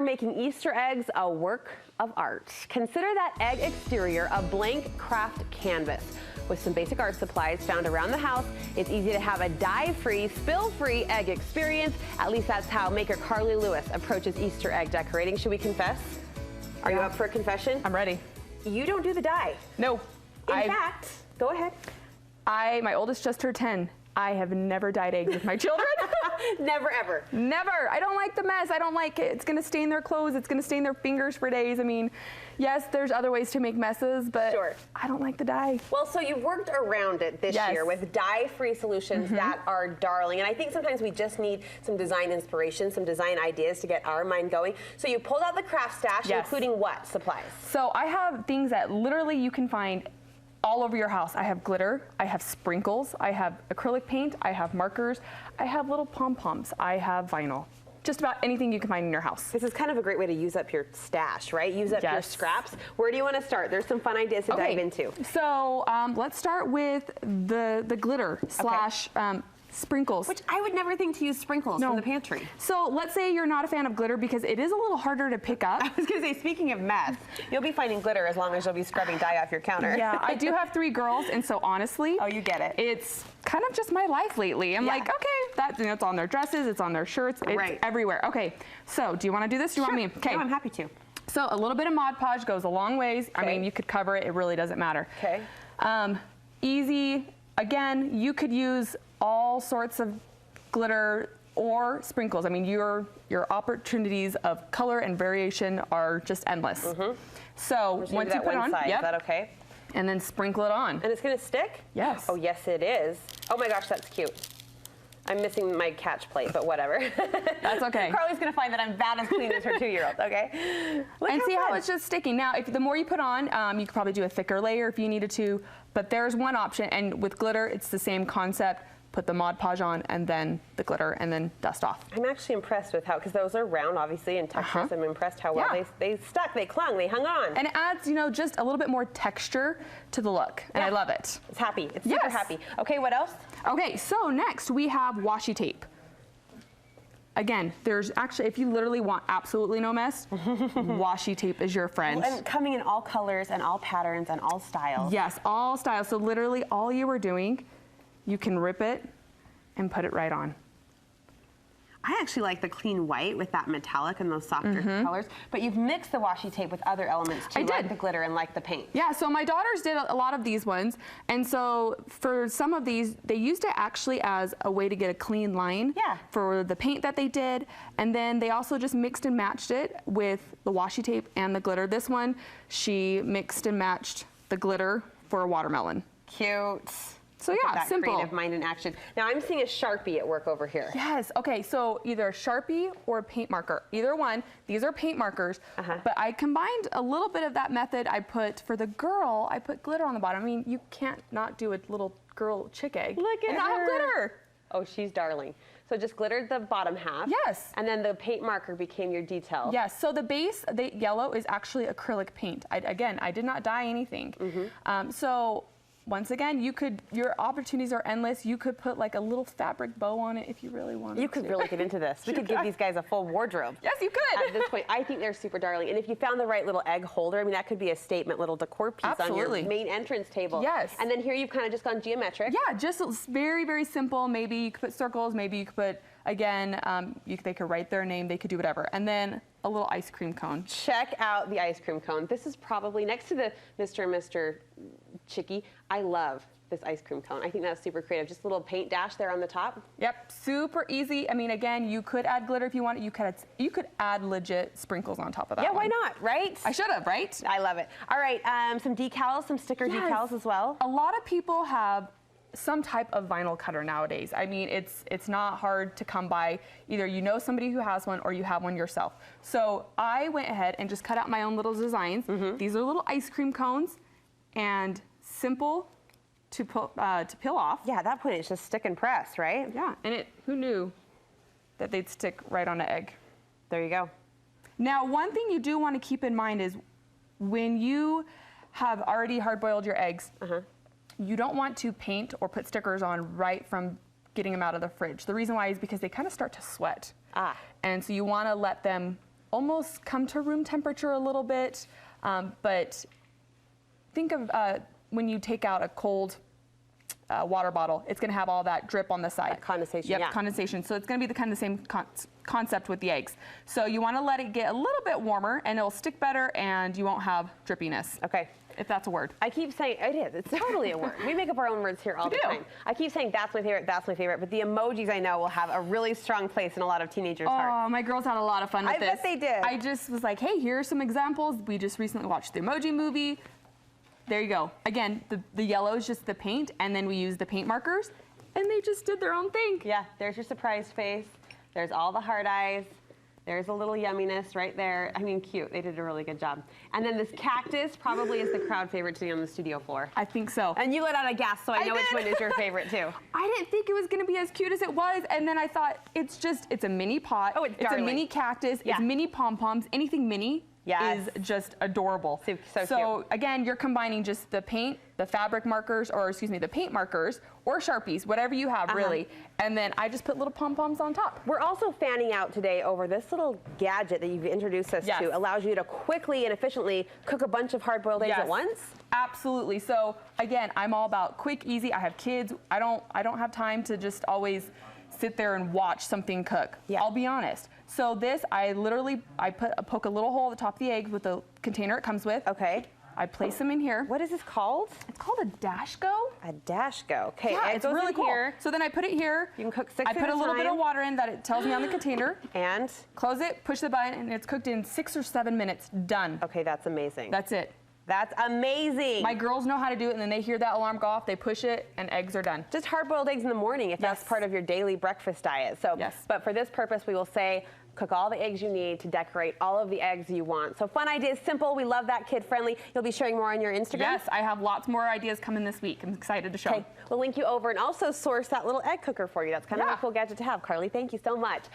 Making Easter eggs a work of art. Consider that egg exterior a blank craft canvas. With some basic art supplies found around the house, it's easy to have a dye-free, spill-free egg experience. At least that's how maker Carli Lewis approaches Easter egg decorating. Should we confess? Are you up for a confession? I'm ready. You don't do the dye. No. In fact, go ahead. My oldest just turned 10. I have never dyed eggs with my children. Never, ever. Never. I don't like the mess. I don't like it. It's going to stain their clothes. It's going to stain their fingers for days. I mean, yes, there's other ways to make messes, but sure. I don't like the dye. Well, so you worked around it this year with dye-free solutions that are darling. And I think sometimes we just need some design inspiration, some design ideas to get our mind going. So you pulled out the craft stash, including what supplies? So I have things that literally you can find all over your house. I have glitter, I have sprinkles, I have acrylic paint, I have markers, I have little pom-poms, I have vinyl. Just about anything you can find in your house. This is kind of a great way to use up your stash, right? Use up your scraps. Where do you want to start? There's some fun ideas to dive into. So let's start with the glitter slash sprinkles. Which I would never think to use sprinkles from the pantry. So let's say you're not a fan of glitter because it is a little harder to pick up. I was going to say, speaking of mess, you'll be finding glitter as long as you'll be scrubbing dye off your counter. Yeah, I do have 3 girls, and so honestly, you get it. It's kind of just my life lately. I'm like, okay, it's on their dresses, it's on their shirts, it's everywhere. Okay, so do you want to do this? Do you want me? Okay, no, I'm happy to. So a little bit of Mod Podge goes a long ways. I mean, you could cover it. It really doesn't matter. Okay. Easy. Again, you could use all sorts of glitter or sprinkles. I mean, your opportunities of color and variation are just endless. So once you put it on, is that okay? And then sprinkle it on. And it's gonna stick? Yes. Oh, yes it is. Oh my gosh, that's cute. I'm missing my catch plate, but whatever. That's okay. Carly's gonna find that I'm that as clean as her 2-year-old, okay? And see how it's just sticking. Now, if the more you put on, you could probably do a thicker layer if you needed to, but there's one option, and with glitter, it's the same concept. Put the Mod Podge on, and then the glitter, and then dust off. I'm actually impressed with how, because those are round, obviously, and textures. I'm impressed how well they stuck, they clung, they hung on. And it adds, just a little bit more texture to the look, and I love it. It's happy. It's super happy. Okay, what else? Okay, so next we have washi tape. Again, there's actually, if you literally want absolutely no mess, washi tape is your friend. Well, and coming in all colors and all patterns and all styles. Yes, all styles. So literally all you were doing, you can rip it and put it right on. I actually like the clean white with that metallic and those softer colors, but you've mixed the washi tape with other elements too, like the glitter and like the paint. Yeah, so my daughters did a lot of these ones, and so for some of these, they used it actually as a way to get a clean line for the paint that they did, and then they also just mixed and matched it with the washi tape and the glitter. This one, she mixed and matched the glitter for a watermelon. Cute. So yeah, that simple. Creative mind in action. Now I'm seeing a Sharpie at work over here. Yes, okay, so either a Sharpie or a paint marker, either one. These are paint markers, but I combined a little bit of that method. For the girl, I put glitter on the bottom. I mean, you can't not do a little girl chick egg. Look at and not have glitter. Oh, she's darling. So just glittered the bottom half. Yes. And then the paint marker became your detail. Yes, so the base, the yellow, is actually acrylic paint. Again, I did not dye anything. So once again, your opportunities are endless. You could put like a little fabric bow on it if you really wanted You could really get into this. We could give these guys a full wardrobe. Yes, you could. At this point, I think they're super darling. And if you found the right little egg holder, I mean, that could be a statement little decor piece on your main entrance table. Yes. And then here you've kind of just gone geometric. Yeah, just very, very simple. Maybe you could put circles. Maybe you could put, again, they could write their name. They could do whatever. And then a little ice cream cone. Check out the ice cream cone. This is probably next to the Mr. and Mr. Chicky. I love this ice cream cone. I think that's super creative. Just a little paint dash there on the top. Yep, super easy. I mean, again, you could add glitter if you want. You could add legit sprinkles on top of that. Yeah, why not, right? I should have, right? I love it. All right, some decals, some sticker decals as well. A lot of people have some type of vinyl cutter nowadays. I mean, it's not hard to come by. Either you know somebody who has one or you have one yourself. So I went ahead and just cut out my own little designs. These are little ice cream cones and simple to peel off. Yeah, at that point it's just stick and press, right? Yeah, and who knew that they'd stick right on an egg? There you go. Now, one thing you do want to keep in mind is when you have already hard-boiled your eggs, you don't want to paint or put stickers on right from getting them out of the fridge. The reason why is because they kind of start to sweat. And so you want to let them almost come to room temperature a little bit. But think of when you take out a cold water bottle, it's going to have all that drip on the side. That condensation, yep, yeah. condensation. So it's going to be the kind of same concept with the eggs. So you want to let it get a little bit warmer, and it'll stick better, and you won't have drippiness. Okay. If that's a word. I keep saying, it is, it's totally a word. We make up our own words here all the time. I keep saying that's my favorite, but the emojis I know will have a really strong place in a lot of teenagers' hearts. Oh, my girls had a lot of fun with this. I bet they did. I just was like, hey, here are some examples. We just recently watched the Emoji Movie. There you go. Again, the yellow is just the paint, and then we use the paint markers, and they just did their own thing. Yeah, there's your surprise face. There's all the heart eyes. There's a little yumminess right there. I mean, cute. They did a really good job. And then this cactus probably is the crowd favorite to be on the studio floor. I think so. And you let out a gasp, so I know which one is your favorite too. I didn't think it was going to be as cute as it was, and then I thought it's a mini pot. Oh, it's darling. a mini cactus. Yeah. It's mini pom-poms. Anything mini is just adorable. So cute. Again, you're combining just the paint, the fabric markers, or excuse me, the paint markers, or Sharpies, whatever you have really. And then I just put little pom-poms on top. We're also fanning out today over this little gadget that you've introduced us to. Allows you to quickly and efficiently cook a bunch of hard-boiled eggs at once. Absolutely. So again, I'm all about quick, easy. I have kids. I don't have time to just always sit there and watch something cook. I'll be honest. So this, I poke a little hole at the top of the egg with the container it comes with. Okay. I place them in here. What is this called? It's called a Dashko. A Dashko. Okay. Yeah, it's really cool. Here. So then I put it here. You can cook 6 I put a little bit of water in that it tells me on the container. And? Close it, push the button, and it's cooked in 6 or 7 minutes. Done. Okay, that's amazing. That's it. That's amazing. My girls know how to do it, and then they hear that alarm go off, they push it, and eggs are done. Just hard-boiled eggs in the morning if that's part of your daily breakfast diet. So, but for this purpose, we will say cook all the eggs you need to decorate all of the eggs you want. So fun ideas, simple. We love that, kid-friendly. You'll be sharing more on your Instagram? Yes, I have lots more ideas coming this week. I'm excited to show them. We'll link you over and also source that little egg cooker for you. That's kind of a cool gadget to have. Carli, thank you so much.